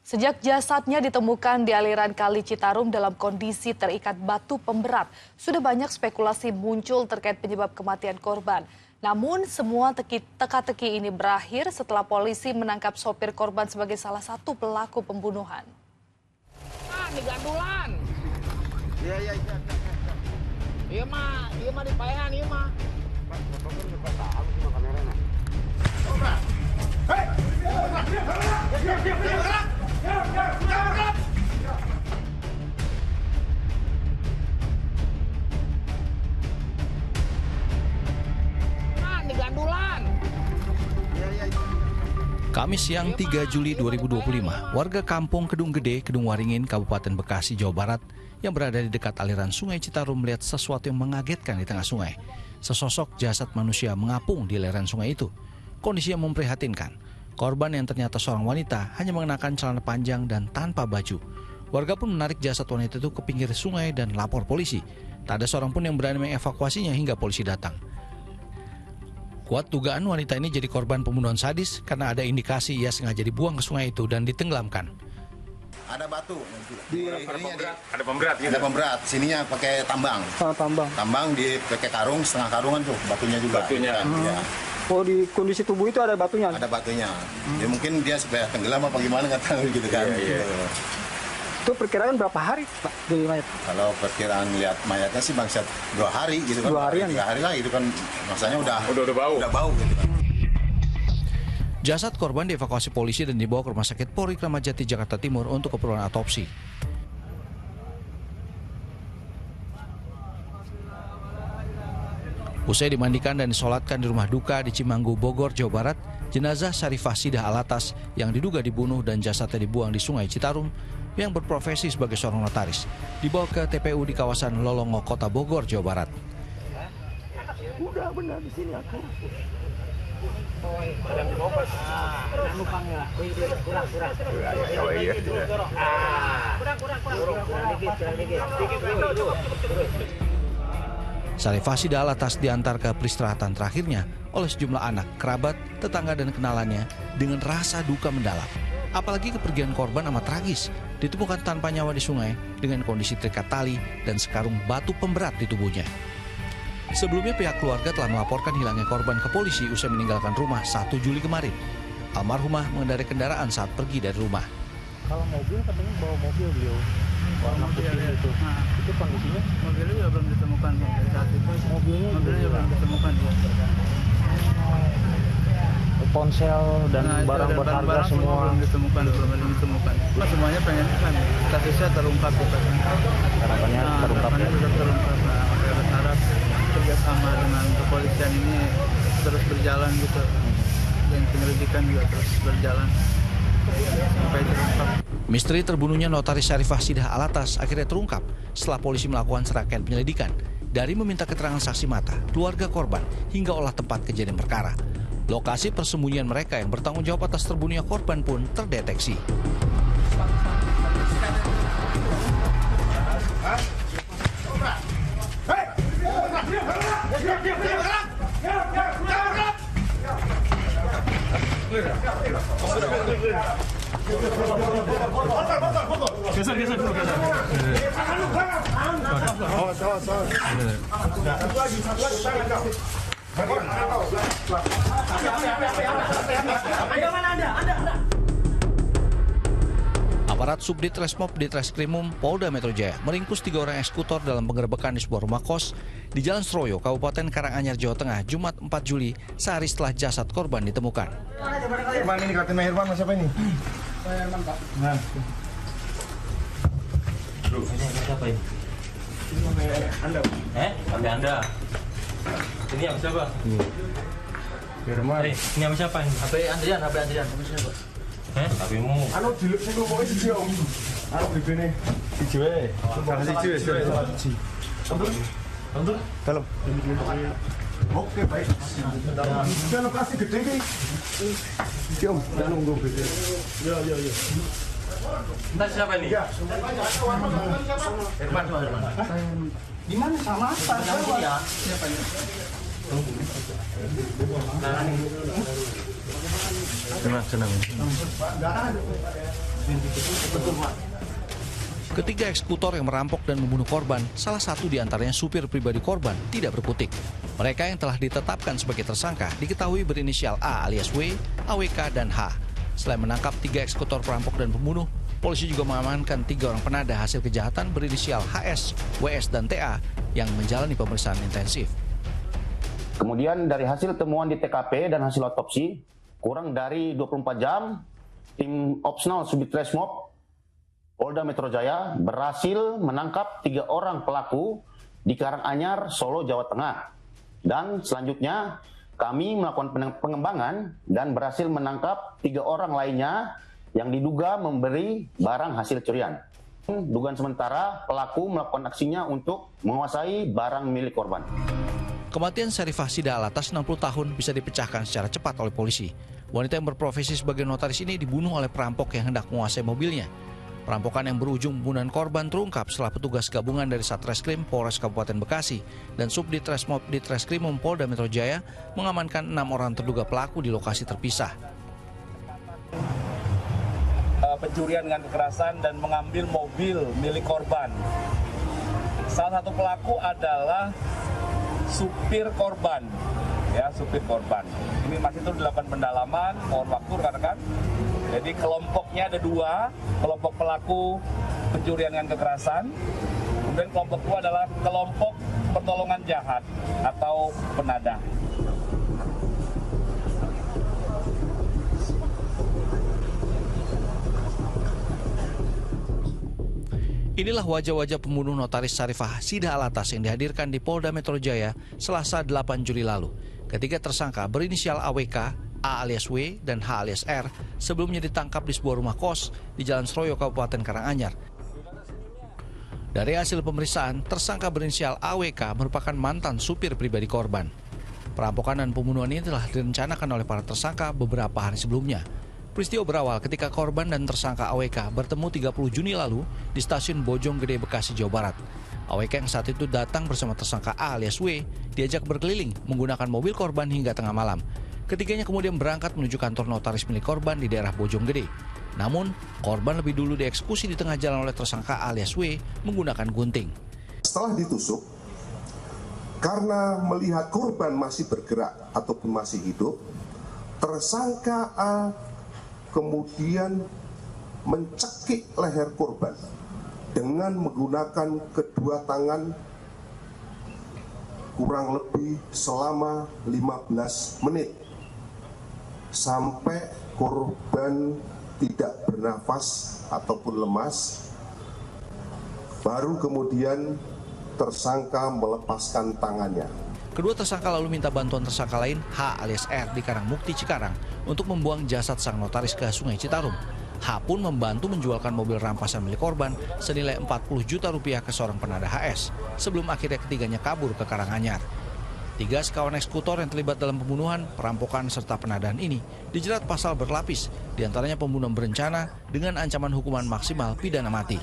Sejak jasadnya ditemukan di aliran Kali Citarum dalam kondisi terikat batu pemberat, sudah banyak spekulasi muncul terkait penyebab kematian korban. Namun semua teka-teki ini berakhir setelah polisi menangkap sopir korban sebagai salah satu pelaku pembunuhan. Di gandulan. Iya mah di payangan, iya mah. Di gandulan. Kamis siang 3 Juli 2025, warga kampung Kedung Gede, Kedung Waringin, Kabupaten Bekasi, Jawa Barat yang berada di dekat aliran Sungai Citarum melihat sesuatu yang mengagetkan di tengah sungai. Sesosok jasad manusia mengapung di aliran sungai itu. Kondisi yang memprihatinkan. Korban yang ternyata seorang wanita hanya mengenakan celana panjang dan tanpa baju. Warga pun menarik jasad wanita itu ke pinggir sungai dan lapor polisi. Tak ada seorang pun yang berani mengevakuasinya hingga polisi datang. Kuat dugaan wanita ini jadi korban pembunuhan sadis karena ada indikasi ia sengaja dibuang ke sungai itu dan ditenggelamkan. Ada batu, ada pemberat gitu. Ada pemberat, sininya pakai tambang. Tambang di pakai karung, setengah karungan tuh batunya juga. Batunya. Ya. Oh, di kondisi tubuh itu ada batunya? Ada batunya. Ya, mungkin dia supaya tenggelam apa gimana nggak tahu gitu kan. Iya. Itu perkiraan berapa hari, Pak, di mayat? Kalau perkiraan lihat mayatnya sih bangsat 2 hari gitu kan. 2 harian 3 hari lah itu kan, maksudnya udah bau gitu kan. Jasad korban dievakuasi polisi dan dibawa ke Rumah Sakit Polri Kramat Jati, Jakarta Timur untuk keperluan otopsi. Usai dimandikan dan disolatkan di rumah duka di Cimanggu, Bogor, Jawa Barat, jenazah Syarifah Sidah Alatas yang diduga dibunuh dan jasadnya dibuang di Sungai Citarum yang berprofesi sebagai seorang notaris dibawa ke TPU di kawasan Lolongo, Kota Bogor, Jawa Barat. Udah benar di sini aku. Syarifah Sidah Alatas diantar ke peristirahatan terakhirnya oleh sejumlah anak, kerabat, tetangga dan kenalannya dengan rasa duka mendalam. Apalagi kepergian korban amat tragis, ditemukan tanpa nyawa di sungai dengan kondisi terikat tali dan sekarung batu pemberat di tubuhnya. Sebelumnya pihak keluarga telah melaporkan hilangnya korban ke polisi usai meninggalkan rumah 1 Juli kemarin. Almarhumah mengendarai kendaraan saat pergi dari rumah. Kalau mobil katanya bawa mobil beliau. Warna putih itu. Itu kondisinya? Mobilnya juga belum ditemukan saat itu. Mobilnya juga belum ditemukan. Ponsel dan barang berharga semua belum ditemukan. Semuanya pengen kan kasusnya terungkap gitu kan. harapannya terungkap. Saya berharap kerjasama dengan kepolisian ini terus berjalan gitu, dan penyelidikan juga terus berjalan sampai terungkap. Misteri terbunuhnya notaris Syarifah Sidah Alatas akhirnya terungkap setelah polisi melakukan serangkaian penyelidikan dari meminta keterangan saksi mata, keluarga korban, hingga olah tempat kejadian perkara. Lokasi persembunyian mereka yang bertanggung jawab atas terbunuhnya korban pun terdeteksi. Geser dulu. Aparat Subdit Resmob Ditreskrimum Polda Metro Jaya meringkus 3 orang eksekutor dalam penggerebekan di sebuah rumah kos di Jalan Sroyo, Kabupaten Karanganyar, Jawa Tengah, Jumat 4 Juli, sehari setelah jasad korban ditemukan. Bang, ini kartu Herman siapa ini? Herman, Pak. Nah. Ini siapa ini? Anda. Sampai Anda. Ini yang siapa? Herman. Ini yang siapa ini? HP Andrian. Kamu siapa? HPmu. Anu diluk sing ngopo iki Om. Anu bribene siji wae. Untuk dalam. Oke, baik. Sudah lokasi gede iki. Iki Om, nunggu BT. Ya. Entah siapa ini? Herman. Di mana sama? Siapa ini? Senang. Ketiga eksekutor yang merampok dan membunuh korban, salah satu diantaranya supir pribadi korban, tidak berkutik. Mereka yang telah ditetapkan sebagai tersangka diketahui berinisial A alias W, AWK, dan H. Selain menangkap 3 eksekutor perampok dan pembunuh, polisi juga mengamankan 3 orang penada hasil kejahatan berinisial HS, WS, dan TA yang menjalani pemeriksaan intensif. Kemudian dari hasil temuan di TKP dan hasil otopsi, kurang dari 24 jam, tim Opsnal Subtresmob Polda Metro Jaya berhasil menangkap 3 orang pelaku di Karanganyar, Solo, Jawa Tengah. Dan selanjutnya kami melakukan pengembangan dan berhasil menangkap 3 orang lainnya yang diduga memberi barang hasil curian. Dugaan sementara pelaku melakukan aksinya untuk menguasai barang milik korban. Kematian Syarifah Sida Alatas 60 tahun bisa dipecahkan secara cepat oleh polisi. Wanita yang berprofesi sebagai notaris ini dibunuh oleh perampok yang hendak menguasai mobilnya. Perampokan yang berujung pembunuhan korban terungkap setelah petugas gabungan dari Satreskrim Polres Kabupaten Bekasi dan Subditresmob Ditreskrimum Polda Metro Jaya mengamankan 6 orang terduga pelaku di lokasi terpisah. Pencurian dengan kekerasan dan mengambil mobil milik korban. Salah satu pelaku adalah supir korban, ya, supir korban. Ini masih terus dilakukan pendalaman, mohon waktu rekan-rekan. Jadi kelompoknya ada 2, kelompok pelaku pencurian dengan kekerasan, kemudian kelompok kedua adalah kelompok pertolongan jahat atau penadah. Inilah wajah-wajah pembunuh notaris Syarifah Sida Alatas yang dihadirkan di Polda Metro Jaya Selasa 8 Juli lalu. Ketiga tersangka berinisial AWK, A alias W, dan H alias R sebelumnya ditangkap di sebuah rumah kos di Jalan Seroyo, Kabupaten Karanganyar. Dari hasil pemeriksaan, tersangka berinisial AWK merupakan mantan supir pribadi korban. Perampokan dan pembunuhan ini telah direncanakan oleh para tersangka beberapa hari sebelumnya. Peristiwa berawal ketika korban dan tersangka AWK bertemu 30 Juni lalu di stasiun Bojonggede, Bekasi, Jawa Barat. AWK yang saat itu datang bersama tersangka A alias W diajak berkeliling menggunakan mobil korban hingga tengah malam. Ketiganya kemudian berangkat menuju kantor notaris milik korban di daerah Bojonggede. Namun, korban lebih dulu dieksekusi di tengah jalan oleh tersangka A alias W menggunakan gunting. Setelah ditusuk, karena melihat korban masih bergerak ataupun masih hidup, tersangka A kemudian mencekik leher korban dengan menggunakan kedua tangan kurang lebih selama 15 menit sampai korban tidak bernafas ataupun lemas, baru kemudian tersangka melepaskan tangannya. Kedua tersangka lalu minta bantuan tersangka lain H alias R di Karangmukti, Cikarang untuk membuang jasad sang notaris ke Sungai Citarum. H pun membantu menjualkan mobil rampasan milik korban senilai 40 juta rupiah ke seorang penadah HS sebelum akhirnya ketiganya kabur ke Karanganyar. 3 sekawan eksekutor yang terlibat dalam pembunuhan, perampokan, serta penadahan ini dijerat pasal berlapis, diantaranya pembunuhan berencana dengan ancaman hukuman maksimal pidana mati.